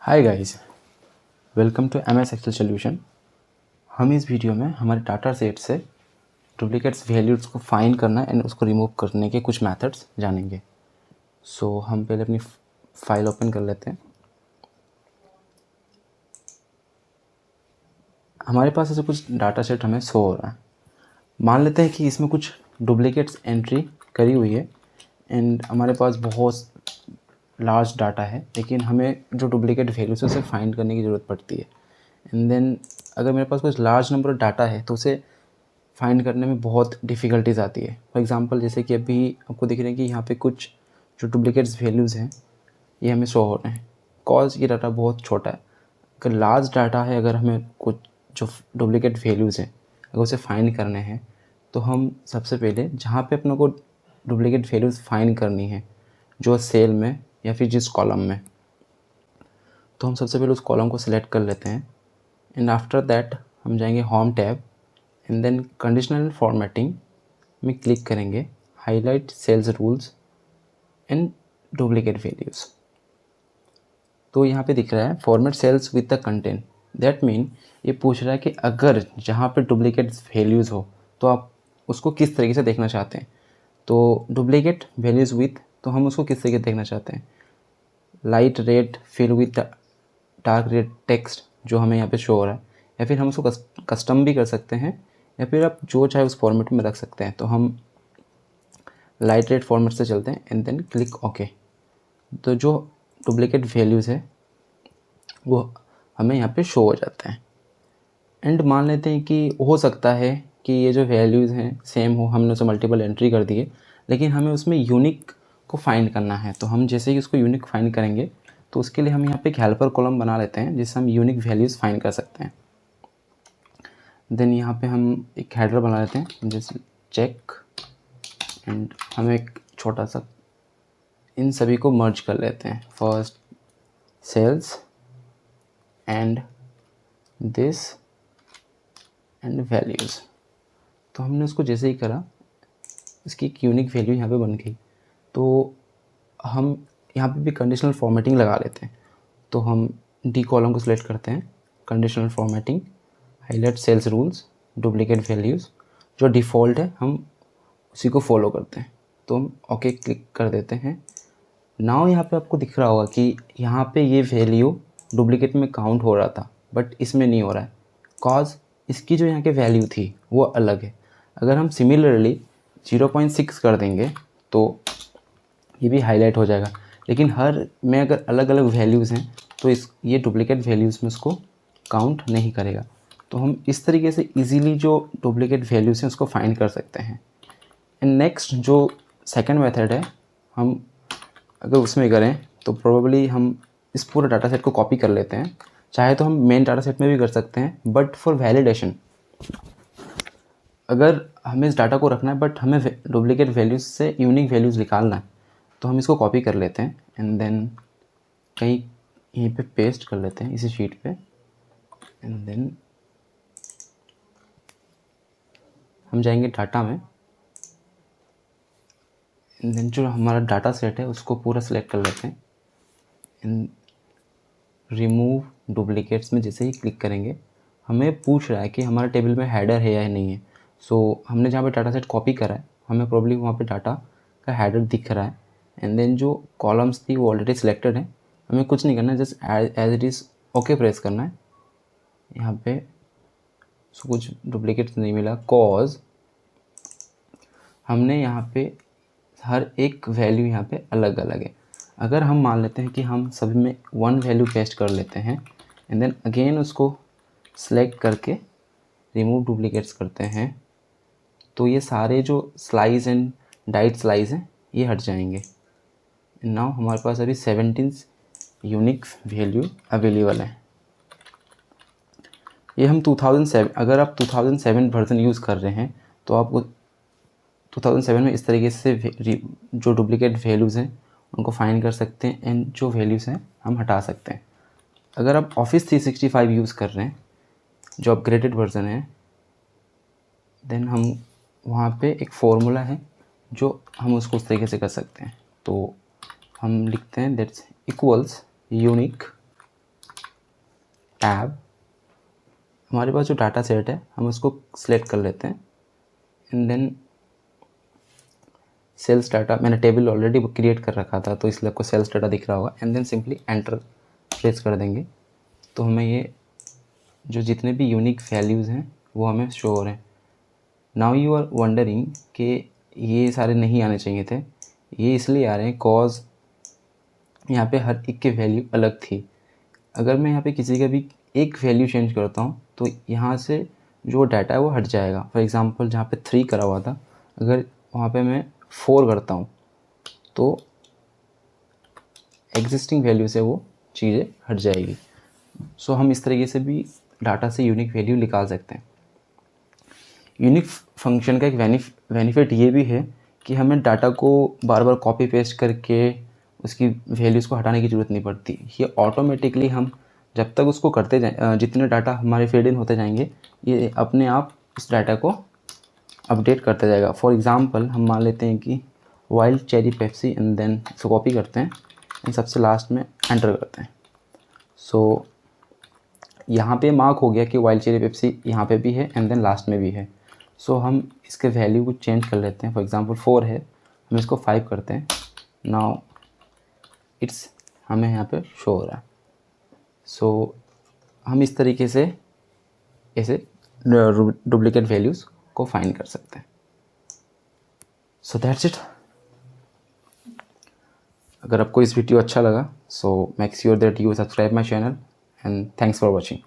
Hi guys, welcome to MS Excel solution. हम इस video में हमारे डाटा सेट से डुप्लीकेट्स वैल्यूज़ को फाइंड करना एंड उसको रिमूव करने के कुछ मेथड्स जानेंगे। हम पहले अपनी फाइल ओपन कर लेते हैं। हमारे पास ऐसे कुछ डाटा सेट हमें शो हो रहा है। मान लेते हैं कि इसमें कुछ डुप्लीकेट्स एंट्री करी हुई है एंड हमारे पास बहुत लार्ज डाटा है, लेकिन हमें जो डुप्लीकेट वैल्यूज़ है उसे फाइंड करने की ज़रूरत पड़ती है। एंड देन अगर मेरे पास कुछ लार्ज नंबर डाटा है तो उसे फाइंड करने में बहुत डिफ़िकल्टीज आती है। फॉर एग्जांपल जैसे कि अभी आपको दिख रहे हैं कि यहाँ पे कुछ जो डुप्लीकेट्स वैल्यूज़ हैं ये हमें शो हो रहे हैं, कॉज ये डाटा बहुत छोटा है। अगर लार्ज डाटा है, अगर हमें कुछ जो डुप्लीकेट वैल्यूज़ हैं अगर उसे फाइंड करने हैं तो हम सबसे पहले जहाँ पे अपने को डुप्लीकेट वैल्यूज़ फाइंड करनी है, जो सेल में या फिर जिस कॉलम में, तो हम सबसे पहले उस कॉलम को सिलेक्ट कर लेते हैं। एंड आफ्टर दैट हम जाएंगे home tab and then conditional formatting में क्लिक करेंगे, highlight cells rules and duplicate values. तो यहाँ पे दिख रहा है format cells with the content. That mean ये पूछ रहा है कि अगर जहाँ पे डुप्लीकेट वैल्यूज़ हो तो आप उसको किस तरीके से देखना चाहते हैं। तो डुप्लीकेट वैल्यूज़ विथ, तो हम उसको किस तरीके से देखना चाहते हैं। Light red fill with dark red text जो हमें यहाँ पे शो हो रहा है, या फिर हम उसको कस्टम भी कर सकते हैं, या फिर आप जो चाहे उस फॉर्मेट में रख सकते हैं। तो हम लाइट रेड फॉर्मेट से चलते हैं एंड देन क्लिक ओके। तो जो डुप्लीकेट वैल्यूज़ है वो हमें यहाँ पे शो हो जाते हैं। एंड मान लेते हैं कि हो सकता है कि ये जो वैल्यूज़ हैं सेम हो, हमने उसे मल्टीपल एंट्री कर दिए, लेकिन हमें उसमें यूनिक को फाइंड करना है। तो हम जैसे ही उसको यूनिक फाइंड करेंगे तो उसके लिए हम यहाँ पे एक हेल्पर कॉलम बना लेते हैं जिससे हम यूनिक वैल्यूज़ फाइंड कर सकते हैं। देन यहाँ पे हम एक हेडर बना लेते हैं जैसे चेक, एंड हम एक छोटा सा इन सभी को मर्ज कर लेते हैं, first cells and this and values. तो हमने उसको जैसे ही करा इसकी एक यूनिक वैल्यू यहाँ पे बन गई। तो हम यहाँ पे भी कंडीशनल फॉर्मेटिंग लगा लेते हैं। तो हम डी कॉलम को सिलेक्ट करते हैं, conditional formatting, highlight cells rules, duplicate values, जो डिफ़ॉल्ट है हम उसी को फॉलो करते हैं। तो हम ओके क्लिक कर देते हैं। नाउ यहाँ पे आपको दिख रहा होगा कि यहाँ पे ये वैल्यू डुप्लीकेट में काउंट हो रहा था बट इसमें नहीं हो रहा है, कॉज इसकी जो यहाँ के वैल्यू थी वो अलग है। अगर हम सिमिलरली 0.6 कर देंगे तो ये भी हाईलाइट हो जाएगा, लेकिन हर में अगर अलग अलग वैल्यूज़ हैं तो ये डुप्लीकेट वैल्यूज़ में उसको काउंट नहीं करेगा। तो हम इस तरीके से इजीली जो डुप्लीकेट वैल्यूज़ हैं उसको फाइंड कर सकते हैं। एंड नेक्स्ट जो सेकंड मेथड है, हम अगर उसमें करें तो प्रोबेबली हम इस पूरे डाटा सेट को कॉपी कर लेते हैं। चाहे तो हम मेन डाटा सेट में भी कर सकते हैं, बट फॉर वैलिडेशन अगर हमें इस डाटा को रखना है बट हमें डुप्लीकेट वैल्यूज़ से यूनिक वैल्यूज़ निकालना है तो हम इसको कॉपी कर लेते हैं एंड देन कहीं यहीं पे पेस्ट कर लेते हैं इसी शीट पे। एंड देन हम जाएंगे डाटा में, एंड देन जो हमारा डाटा सेट है उसको पूरा सेलेक्ट कर लेते हैं। एंड रिमूव डुप्लीकेट्स में जैसे ही क्लिक करेंगे हमें पूछ रहा है कि हमारे टेबल में हेडर है या नहीं है। हमने जहाँ पे डाटा सेट कॉपी करा है हमें प्रॉब्ली वहाँ पे डाटा का हेडर दिख रहा है। एंड देन जो कॉलम्स थी वो ऑलरेडी सिलेक्टेड है, हमें कुछ नहीं करना है, just as it is okay press करना है। यहाँ पे कुछ डुप्लीकेट्स नहीं मिला, कॉज हमने यहाँ पे हर एक वैल्यू यहाँ पे अलग अलग है। अगर हम मान लेते हैं कि हम सभी में 1 वैल्यू पेस्ट कर लेते हैं एंड देन अगेन उसको सेलेक्ट करके रिमूव डुप्लीकेट्स करते हैं तो ये सारे जो स्लाइस एंड डाइट स्लाइस हैं ये हट जाएंगे। नाउ हमारे पास अभी 17 यूनिक वैल्यू अवेलेबल है। ये हम 2007, अगर आप 2007 वर्जन यूज़ कर रहे हैं तो आपको 2007 में इस तरीके से जो डुप्लीकेट वैल्यूज़ हैं उनको फाइंड कर सकते हैं एंड जो वैल्यूज़ हैं हम हटा सकते हैं। अगर आप ऑफिस 365 यूज़ कर रहे हैं जो अपग्रेडेड वर्जन है, देन हम वहाँ पे एक फॉर्मूला है जो हम उसको उस तरीके से कर सकते हैं। तो हम लिखते हैं दैट्स इक्वल्स यूनिक टैब, हमारे पास जो डाटा सेट है हम उसको सिलेक्ट कर लेते हैं एंड देन सेल्स डाटा, मैंने टेबल ऑलरेडी क्रिएट कर रखा था तो इसलिए आपको सेल्स डाटा दिख रहा होगा and then simply enter press कर देंगे तो हमें ये जो जितने भी यूनिक वैल्यूज़ हैं वो हमें शो हो रहे हैं। नाउ यू आर वंडरिंग कि ये सारे नहीं आने चाहिए थे, ये इसलिए आ रहे हैं कॉज यहाँ पे हर एक की वैल्यू अलग थी। अगर मैं यहाँ पे किसी का भी एक वैल्यू चेंज करता हूँ तो यहाँ से जो डाटा है वो हट जाएगा। फॉर एग्ज़ाम्पल जहाँ पे 3 करा हुआ था, अगर वहाँ पे मैं 4 करता हूँ तो एग्जिस्टिंग वैल्यू से वो चीज़ें हट जाएगी। सो हम इस तरीके से भी डाटा से यूनिक वैल्यू निकाल सकते हैं। यूनिक फंक्शन का एक बेनिफिट ये भी है कि हमें डाटा को बार बार कॉपी पेस्ट करके उसकी वैल्यूज़ को हटाने की ज़रूरत नहीं पड़ती। ये ऑटोमेटिकली हम जब तक उसको करते जाएं, जितने डाटा हमारे फेड इन होते जाएंगे ये अपने आप इस डाटा को अपडेट करता जाएगा। फॉर एग्ज़ाम्पल हम मान लेते हैं कि wild cherry Pepsi and then इसको कॉपी करते हैं एंड सबसे लास्ट में एंटर करते हैं। सो यहाँ पे मार्क हो गया कि वाइल्ड चेरी पेप्सी यहाँ पे भी है एंड देन लास्ट में भी है। सो हम इसके वैल्यू को चेंज कर लेते हैं। फॉर एग्ज़ाम्पल 4 है, हम इसको 5 करते हैं। नाउ इट्स हमें यहाँ पे शो हो रहा है। सो हम इस तरीके से ऐसे डुप्लीकेट वैल्यूज़ को फाइंड कर सकते हैं। So that's it. अगर आपको इस वीडियो अच्छा लगा so make sure that you subscribe my channel and thanks for watching.